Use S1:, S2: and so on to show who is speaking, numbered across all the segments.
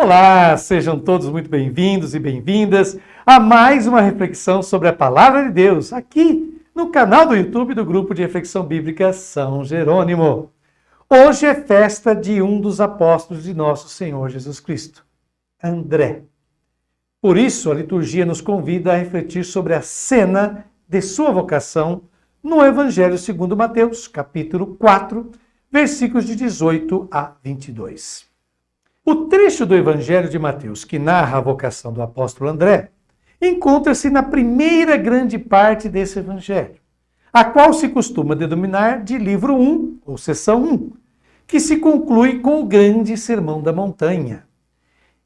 S1: Olá, sejam todos muito bem-vindos e bem-vindas a mais uma reflexão sobre a Palavra de Deus, aqui no canal do YouTube do Grupo de Reflexão Bíblica São Jerônimo. Hoje é festa de um dos apóstolos de nosso Senhor Jesus Cristo, André. Por isso, a liturgia nos convida a refletir sobre a cena de sua vocação no Evangelho segundo Mateus, capítulo 4, versículos de 18 a 22. O trecho do Evangelho de Mateus que narra a vocação do apóstolo André encontra-se na primeira grande parte desse Evangelho, a qual se costuma denominar de livro 1, ou seção 1, que se conclui com o grande Sermão da Montanha.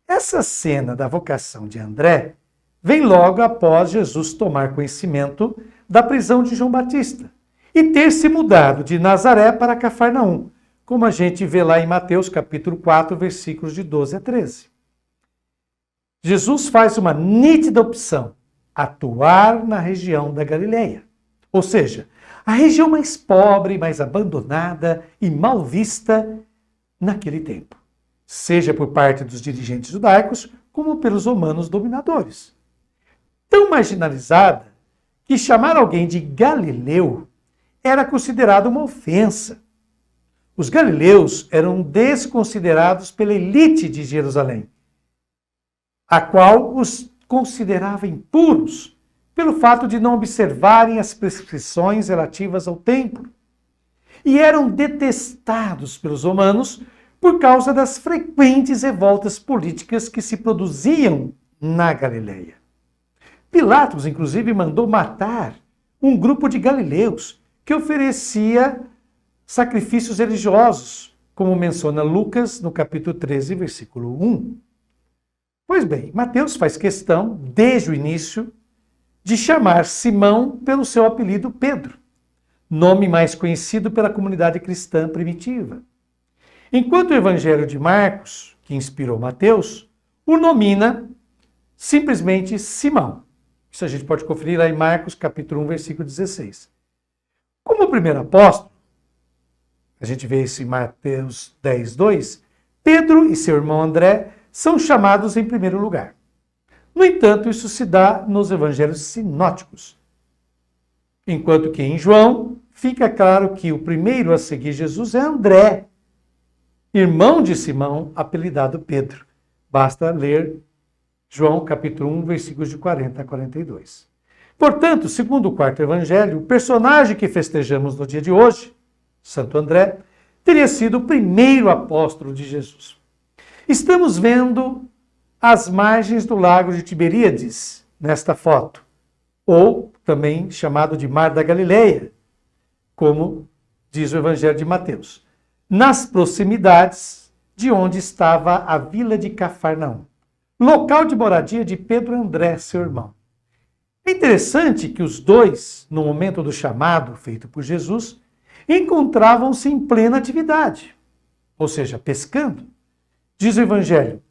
S1: Essa cena da vocação de André vem logo após Jesus tomar conhecimento da prisão de João Batista e ter se mudado de Nazaré para Cafarnaum, como a gente vê lá em Mateus capítulo 4, versículos de 12 a 13. Jesus faz uma nítida opção, atuar na região da Galileia, ou seja, a região mais pobre, mais abandonada e mal vista naquele tempo, seja por parte dos dirigentes judaicos, como pelos romanos dominadores. Tão marginalizada que chamar alguém de galileu era considerado uma ofensa. Os galileus eram desconsiderados pela elite de Jerusalém, a qual os considerava impuros pelo fato de não observarem as prescrições relativas ao templo. E eram detestados pelos romanos por causa das frequentes revoltas políticas que se produziam na Galileia. Pilatos, inclusive, mandou matar um grupo de galileus que oferecia sacrifícios religiosos, como menciona Lucas no capítulo 13, versículo 1. Pois bem, Mateus faz questão, desde o início, de chamar Simão pelo seu apelido Pedro, nome mais conhecido pela comunidade cristã primitiva. Enquanto o Evangelho de Marcos, que inspirou Mateus, o nomina simplesmente Simão. Isso a gente pode conferir lá em Marcos, capítulo 1, versículo 16. Como o primeiro apóstolo, a gente vê isso em Mateus 10, 2, Pedro e seu irmão André são chamados em primeiro lugar. No entanto, isso se dá nos evangelhos sinóticos. Enquanto que em João, fica claro que o primeiro a seguir Jesus é André, irmão de Simão, apelidado Pedro. Basta ler João capítulo 1, versículos de 40 a 42. Portanto, segundo o quarto evangelho, o personagem que festejamos no dia de hoje, Santo André, teria sido o primeiro apóstolo de Jesus. Estamos vendo as margens do lago de Tiberíades nesta foto, ou também chamado de Mar da Galileia, como diz o Evangelho de Mateus, nas proximidades de onde estava a vila de Cafarnaum, local de moradia de Pedro e André, seu irmão. É interessante que os dois, no momento do chamado feito por Jesus, encontravam-se em plena atividade, ou seja, pescando. Diz o Evangelho,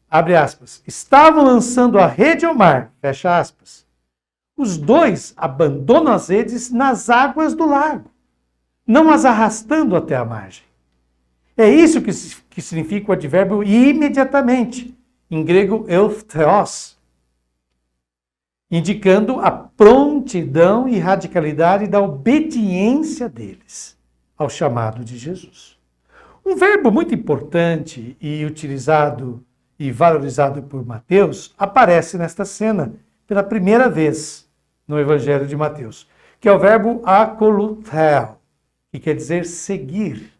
S1: abre aspas, estavam lançando a rede ao mar, fecha aspas. Os dois abandonam as redes nas águas do lago, não as arrastando até a margem. É isso que significa o advérbio imediatamente, em grego eutheos, indicando a prontidão e radicalidade da obediência deles ao chamado de Jesus. Um verbo muito importante e utilizado e valorizado por Mateus aparece nesta cena pela primeira vez no Evangelho de Mateus, que é o verbo akolutheo, que quer dizer seguir.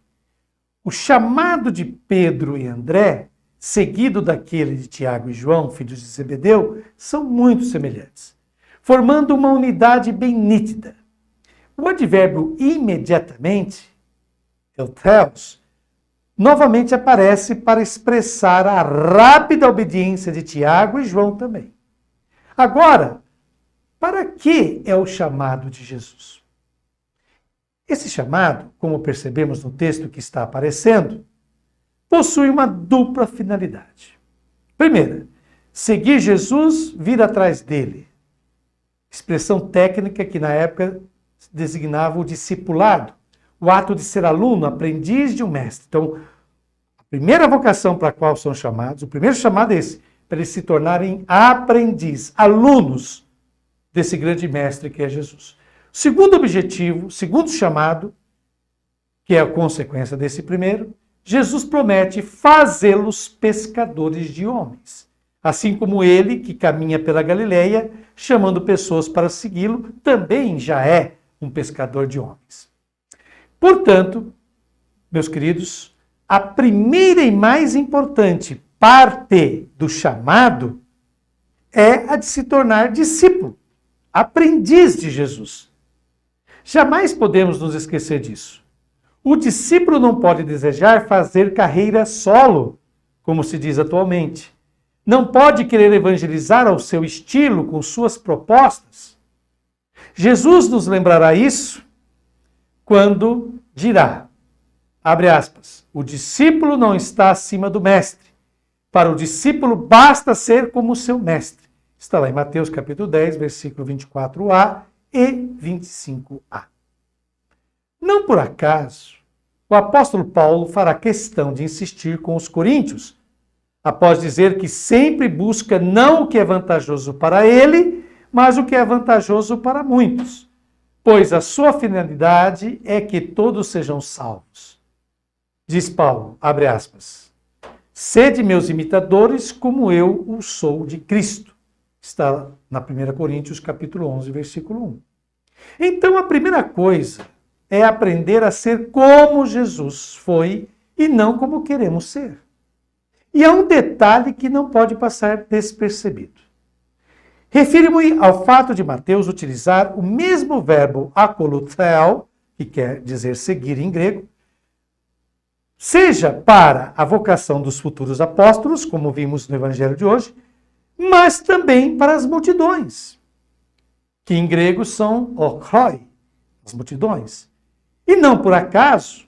S1: O chamado de Pedro e André, seguido daquele de Tiago e João, filhos de Zebedeu, são muito semelhantes, formando uma unidade bem nítida. O advérbio imediatamente, eutheos, novamente aparece para expressar a rápida obediência de Tiago e João também. Agora, para que é o chamado de Jesus? Esse chamado, como percebemos no texto que está aparecendo, possui uma dupla finalidade. Primeira, seguir Jesus, vir atrás dele. Expressão técnica que na época designava o discipulado, o ato de ser aluno, aprendiz de um mestre. Então, a Primeira vocação para a qual são chamados, o primeiro chamado é esse, para eles se tornarem aprendiz, alunos desse grande mestre que é Jesus. O segundo objetivo, o segundo chamado, que é a consequência desse primeiro, Jesus promete fazê-los pescadores de homens. Assim como ele, que caminha pela Galileia, chamando pessoas para segui-lo, também já é um pescador de homens. Portanto, meus queridos, a primeira e mais importante parte do chamado é a de se tornar discípulo, aprendiz de Jesus. Jamais podemos nos esquecer disso. O discípulo não pode desejar fazer carreira solo, como se diz atualmente. Não pode querer evangelizar ao seu estilo, com suas propostas. Jesus nos lembrará isso quando dirá, abre aspas, o discípulo não está acima do mestre. Para o discípulo basta ser como o seu mestre. Está lá em Mateus capítulo 10, versículo 24a e 25a. Não por acaso, o apóstolo Paulo fará questão de insistir com os coríntios, após dizer que sempre busca não o que é vantajoso para ele, mas o que é vantajoso para muitos, pois a sua finalidade é que todos sejam salvos. Diz Paulo, abre aspas, sede meus imitadores como eu o sou de Cristo. Está na 1 Coríntios capítulo 11, versículo 1. Então a primeira coisa é aprender a ser como Jesus foi e não como queremos ser. E há um detalhe que não pode passar despercebido. Refiro-me ao fato de Mateus utilizar o mesmo verbo akolutheo, que quer dizer seguir em grego, seja para a vocação dos futuros apóstolos, como vimos no evangelho de hoje, mas também para as multidões, que em grego são okroi, as multidões. E não por acaso,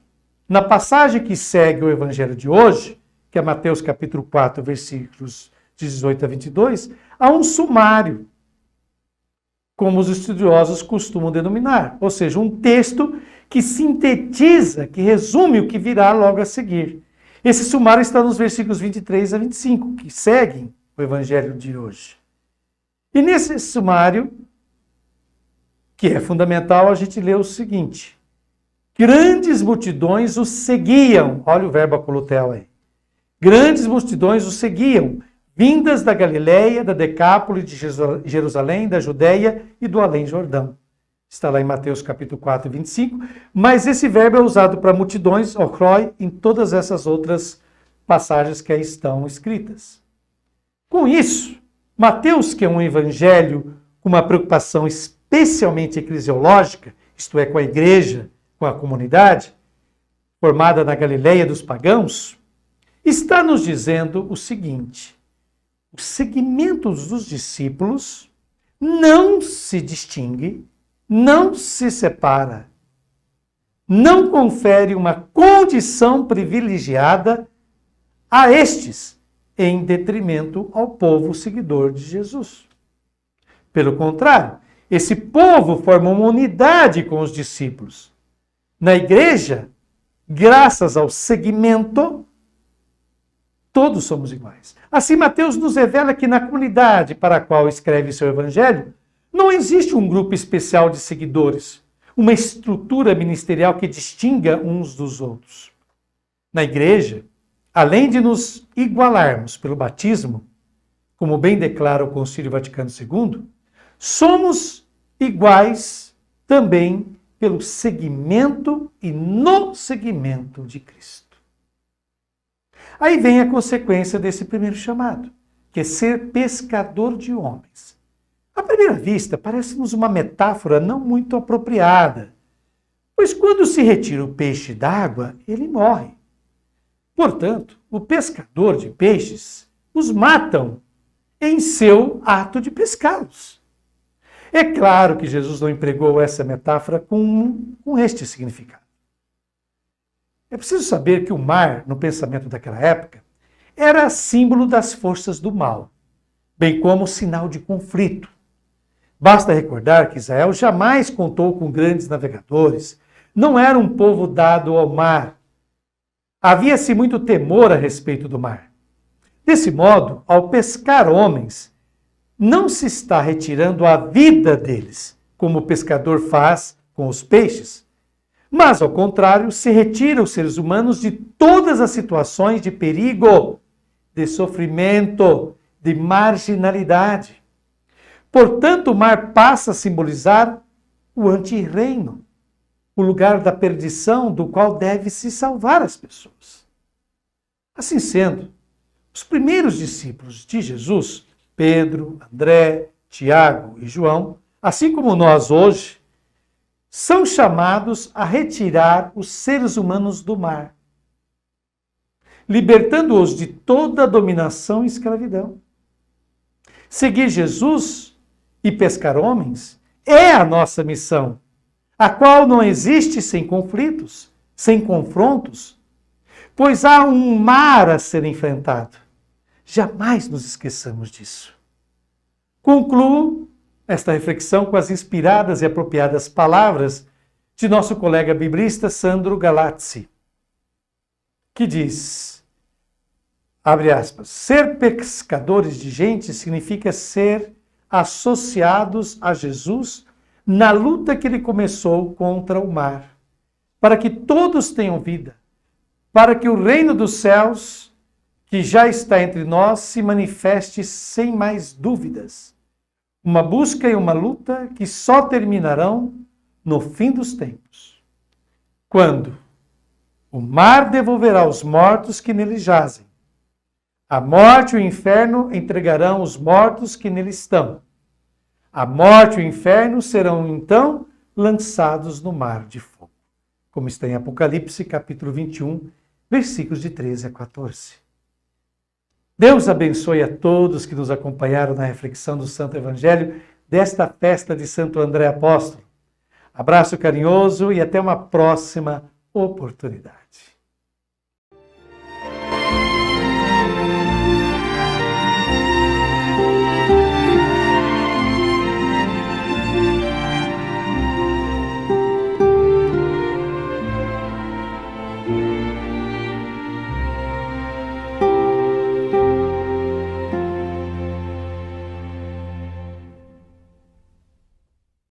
S1: na passagem que segue o evangelho de hoje, que é Mateus capítulo 4, versículos 18 a 22, há um sumário, como os estudiosos costumam denominar, ou seja, um texto que sintetiza, que resume o que virá logo a seguir. Esse sumário está nos versículos 23 a 25, que seguem o evangelho de hoje. E nesse sumário, que é fundamental, a gente lê o seguinte: grandes multidões o seguiam. Olha o verbo akolutheo aí. Grandes multidões o seguiam, vindas da Galileia, da Decápole, de Jerusalém, da Judéia e do Além-Jordão. Está lá em Mateus capítulo 4, 25. Mas esse verbo é usado para multidões, okroi, em todas essas outras passagens que aí estão escritas. Com isso, Mateus, que é um evangelho com uma preocupação especialmente eclesiológica, isto é, com a igreja, com a comunidade, formada na Galileia dos pagãos, está nos dizendo o seguinte: os segmentos dos discípulos não se distingue, não se separa, não confere uma condição privilegiada a estes, em detrimento ao povo seguidor de Jesus. Pelo contrário, esse povo forma uma unidade com os discípulos. Na igreja, graças ao segmento, todos somos iguais. Assim, Mateus nos revela que na comunidade para a qual escreve seu evangelho, não existe um grupo especial de seguidores, uma estrutura ministerial que distinga uns dos outros. Na igreja, além de nos igualarmos pelo batismo, como bem declara o Concílio Vaticano II, somos iguais também pelo seguimento e no seguimento de Cristo. Aí vem a consequência desse primeiro chamado, que é ser pescador de homens. À primeira vista, parece-nos uma metáfora não muito apropriada, pois quando se retira o peixe d'água, ele morre. Portanto, o pescador de peixes os matam em seu ato de pescá-los. É claro que Jesus não empregou essa metáfora com este significado. É preciso saber que o mar, no pensamento daquela época, era símbolo das forças do mal, bem como sinal de conflito. Basta recordar que Israel jamais contou com grandes navegadores, não era um povo dado ao mar. Havia-se muito temor a respeito do mar. Desse modo, ao pescar homens, não se está retirando a vida deles, como o pescador faz com os peixes, mas, ao contrário, se retira os seres humanos de todas as situações de perigo, de sofrimento, de marginalidade. Portanto, o mar passa a simbolizar o antirreino, o lugar da perdição do qual deve-se salvar as pessoas. Assim sendo, os primeiros discípulos de Jesus, Pedro, André, Tiago e João, assim como nós hoje, são chamados a retirar os seres humanos do mar, libertando-os de toda a dominação e escravidão. Seguir Jesus e pescar homens é a nossa missão, a qual não existe sem conflitos, sem confrontos, pois há um mar a ser enfrentado. Jamais nos esqueçamos disso. Concluo esta reflexão com as inspiradas e apropriadas palavras de nosso colega biblista Sandro Galazzi, que diz, abre aspas, ser pescadores de gente significa ser associados a Jesus na luta que ele começou contra o mar, para que todos tenham vida, para que o reino dos céus, que já está entre nós, se manifeste sem mais dúvidas. Uma busca e uma luta que só terminarão no fim dos tempos, quando o mar devolverá os mortos que nele jazem. A morte e o inferno entregarão os mortos que nele estão. A morte e o inferno serão então lançados no mar de fogo, como está em Apocalipse, capítulo 21, versículos de 13 a 14. Deus abençoe a todos que nos acompanharam na reflexão do Santo Evangelho desta festa de Santo André Apóstolo. Abraço carinhoso e até uma próxima oportunidade.